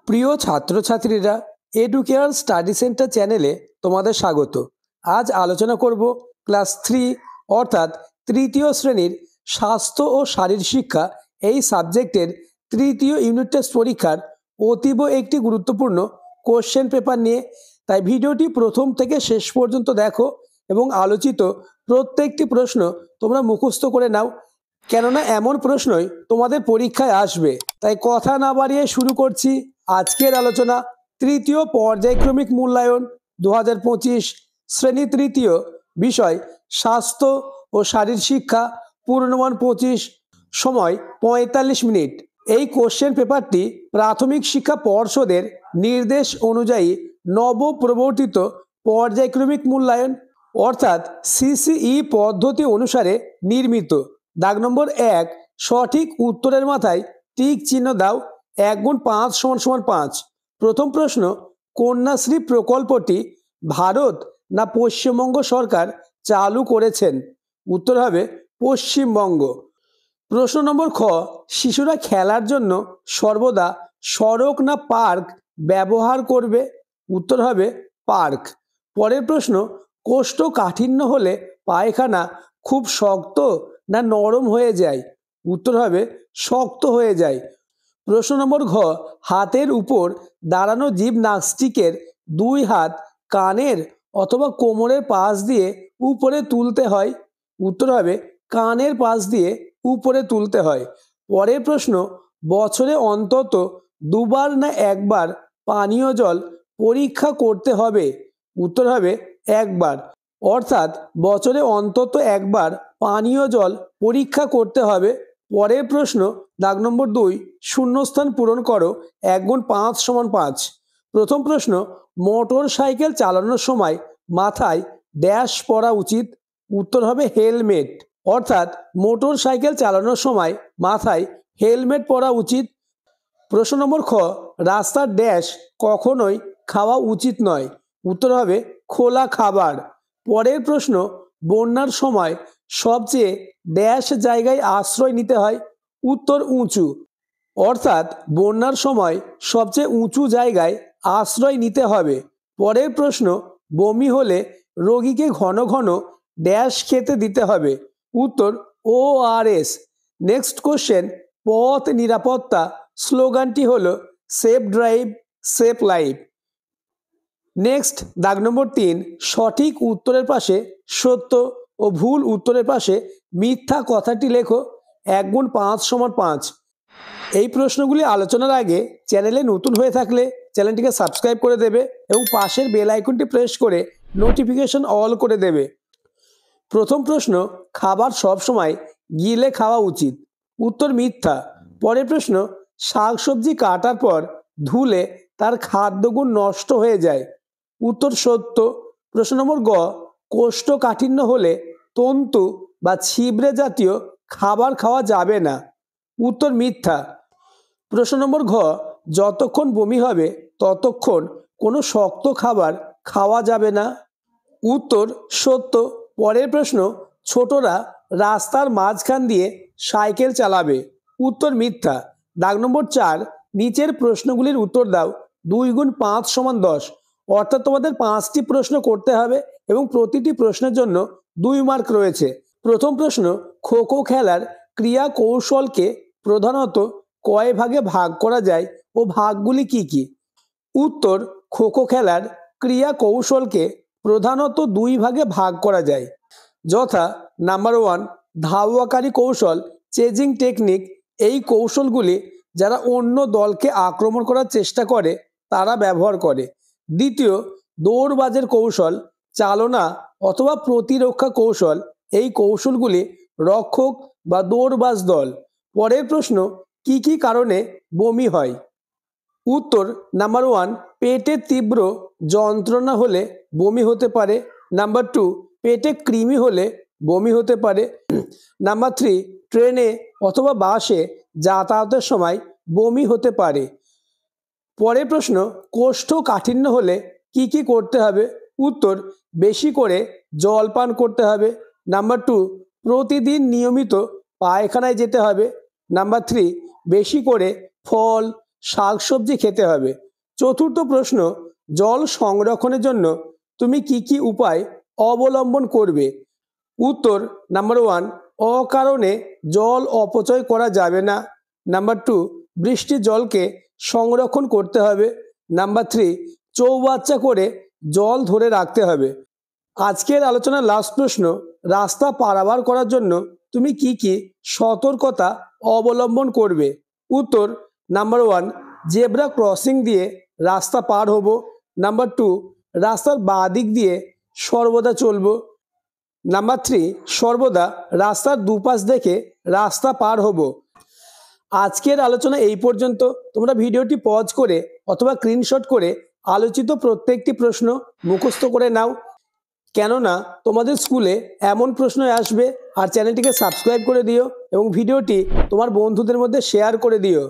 প্রিয় ছাত্রছাত্রীরা, educare study centre চ্যানেলে তোমাদের স্বাগত। আজ আলোচনা করব ক্লাস 3 অর্থাৎ তৃতীয় শ্রেণীর স্বাস্থ্য ও শারীর শিক্ষা এই সাবজেক্টের তৃতীয় ইউনিট টেস্ট পরীক্ষার অতীব একটি গুরুত্বপূর্ণ কোশ্চেন পেপার নিয়ে। তাই ভিডিওটি প্রথম থেকে শেষ পর্যন্ত দেখো এবং আলোচিত প্রত্যেকটি প্রশ্ন তোমরা মুখস্থ করে নাও, কেননা এমন প্রশ্নই তোমাদের পরীক্ষায় আসবে। তাই কথা না বাড়িয়ে শুরু করছি আজকের আলোচনা। তৃতীয় পর্যায়ক্রমিক মূল্যায়ন 2025, শ্রেণী তৃতীয়, বিষয় স্বাস্থ্য ও শারীর শিক্ষা, পূর্ণমান 25, সময় 45 মিনিট। এই কোশ্চেন পেপারটি প্রাথমিক শিক্ষা পর্ষদের নির্দেশ অনুযায়ী নবপ্রবর্তিত পর্যায়ক্রমিক মূল্যায়ন অর্থাৎ সিসিই পদ্ধতি অনুসারে নির্মিত। দাগ নম্বর 1, সঠিক উত্তরের মাথায় টিক চিহ্ন দাও। 1 গুণ 5 = 5। প্রথম প্রশ্ন, কন্যাশ্রী প্রকল্পটি ভারত না পশ্চিমবঙ্গ সরকার চালু করেছেন? উত্তর হবে পশ্চিমবঙ্গ। প্রশ্ন নম্বর খ, শিশুরা খেলার জন্য সর্বদা সড়ক না পার্ক ব্যবহার করবে? উত্তর হবে পার্ক। পরের প্রশ্ন, কোষ্ঠকাঠিন্য হলে পায়খানা খুব শক্ত না নরম হয়ে যায়? উত্তর হবে শক্ত হয়ে যায়। প্রশ্ন নম্বর ঘ, হাতের উপর দাঁড়ানো জিমন্যাস্টিকের 2 হাত কানের অথবা কোমরের পাশ দিয়ে উপরে তুলতে হয়? উত্তর হবে কানের পাশ দিয়ে উপরে তুলতে হয়। পরের প্রশ্ন, বছরে অন্তত 2 বার না 1 বার পানীয় জল পরীক্ষা করতে হবে? উত্তর হবে 1 বার, অর্থাৎ বছরে অন্তত 1 বার পানীয় জল পরীক্ষা করতে হবে। পরের প্রশ্ন, দাগ নম্বর 2, শূন্যস্থান পূরণ করো। 1 গুণ 5 = 5। প্রথম প্রশ্ন, মোটর সাইকেল চালানোর সময় মাথায় ড্যাশ পরা উচিত? উত্তর হবে হেলমেট, অর্থাৎ মোটর সাইকেল চালানোর সময় মাথায় হেলমেট পরা উচিত। প্রশ্ন নম্বর খ, রাস্তার ড্যাশ কখনোই খাওয়া উচিত নয়? উত্তর হবে খোলা খাবার। পরের প্রশ্ন, বন্যার সময় সবচেয়ে ড্যাশ জায়গায় আশ্রয় নিতে হয়? উত্তর উঁচু, অর্থাৎ বন্যার সময় সবচেয়ে উঁচু জায়গায় আশ্রয় নিতে হবে। পরের প্রশ্ন, বমি হলে রোগীকে ঘন ঘন ড্যাশ খেতে দিতে হবে? উত্তর ORS। নেক্সট কোশ্চেন, পথ নিরাপত্তা স্লোগানটি হলো safe drive safe life. Next, দাগ নম্বর 3, সঠিক উত্তরের পাশে সত্য ও ভুল উত্তরের পাশে মিথ্যা কথাটি লেখো। 1 গুণ 5 = 5। এই প্রশ্নগুলি আলোচনার আগে চ্যানেলে নতুন হয়ে থাকলে চ্যানেলটিকে সাবস্ক্রাইব করে দেবে এবং পাশের বেল আইকনটি প্রেস করে নোটিফিকেশন অল করে দেবে। প্রথম প্রশ্ন, খাবার সবসময় গিলে খাওয়া উচিত? উত্তর মিথ্যা। পরের প্রশ্ন, শাকসবজি কাটার পর ধুলে তার খাদ্যগুণ নষ্ট হয়ে যায়? উত্তর সত্য। প্রশ্ন নম্বর গ, কোষ্ঠকাঠিন্য হলে তন্তু বা ছিবড়ে জাতীয় খাবার খাওয়া যাবে না? উত্তর মিথ্যা। প্রশ্ন নম্বর ঘ, যতক্ষণ বমি হবে ততক্ষণ কোনো শক্ত খাবার খাওয়া যাবে না? উত্তর সত্য। পরের প্রশ্ন, ছোটরা রাস্তার মাঝখান দিয়ে সাইকেল চালাবে? উত্তর মিথ্যা। দাগ নম্বর 4, নিচের প্রশ্নগুলির উত্তর দাও। 2 গুণ 5 = 10, অর্থাৎ তোমাদের 5টি প্রশ্ন করতে হবে এবং প্রতিটি প্রশ্নের জন্য 2 মার্ক রয়েছে। প্রথম প্রশ্ন, খো খো খেলার ক্রিয়া কৌশলকে প্রধানত কয় ভাগে ভাগ করা যায় ও ভাগগুলি কি কি? উত্তর, খো খো খেলার ক্রিয়া কৌশলকে প্রধানত 2 ভাগে ভাগ করা যায়, যথা নাম্বার 1, ধাওয়াকারী কৌশল চেজিং টেকনিক। এই কৌশলগুলি যারা অন্য দলকে আক্রমণ করার চেষ্টা করে তারা ব্যবহার করে। দ্বিতীয়, দৌড়বাজের কৌশল চালনা অথবা প্রতিরক্ষা কৌশল। এই কৌশলগুলি রক্ষক বা দৌড়বাজ দল। পরের প্রশ্ন, কি কি কারণে বমি হয়? উত্তর, নাম্বার 1, পেটে তীব্র যন্ত্রণা হলে বমি হতে পারে। নাম্বার 2, পেটে কৃমি হলে বমি হতে পারে। নাম্বার 3, ট্রেনে অথবা বাসে যাতায়াতের সময় বমি হতে পারে। পরের প্রশ্ন, কোষ্ঠকাঠিন্য হলে কি কি করতে হবে? উত্তর, বেশি করে জল পান করতে হবে। নাম্বার 2, প্রতিদিন নিয়মিত পায়খানায় যেতে হবে। নাম্বার 3, বেশি করে ফল শাকসবজি খেতে হবে। চতুর্থ প্রশ্ন, জল সংরক্ষণের জন্য তুমি কি কি উপায় অবলম্বন করবে? উত্তর, নাম্বার 1, অকারণে জল অপচয় করা যাবে না। নাম্বার 2, বৃষ্টির জলকে সংরক্ষণ করতে হবে। নাম্বার 3, চৌবাচ্চা করে জল ধরে রাখতে হবে। আজকের আলোচনার লাস্ট প্রশ্ন, রাস্তা পারাপার করার জন্য তুমি কি কি সতর্কতা অবলম্বন করবে? উত্তর, নাম্বার 1, জেব্রা ক্রসিং দিয়ে রাস্তা পার হব। নাম্বার 2, রাস্তার বাঁ দিক দিয়ে সর্বদা চলব। নাম্বার 3, সর্বদা রাস্তার দুপাশ দেখে রাস্তা পার হব। আজকের আলোচনা এই পর্যন্ত। তোমরা ভিডিওটি পজ করে অথবা স্ক্রিনশট করে আলোচিত প্রত্যেকটি প্রশ্ন মুখস্থ করে নাও, কেননা তোমাদের স্কুলে এমন প্রশ্ন আসবে। আর চ্যানেলটিকে সাবস্ক্রাইব করে দিও এবং ভিডিওটি তোমার বন্ধুদের মধ্যে শেয়ার করে দিও।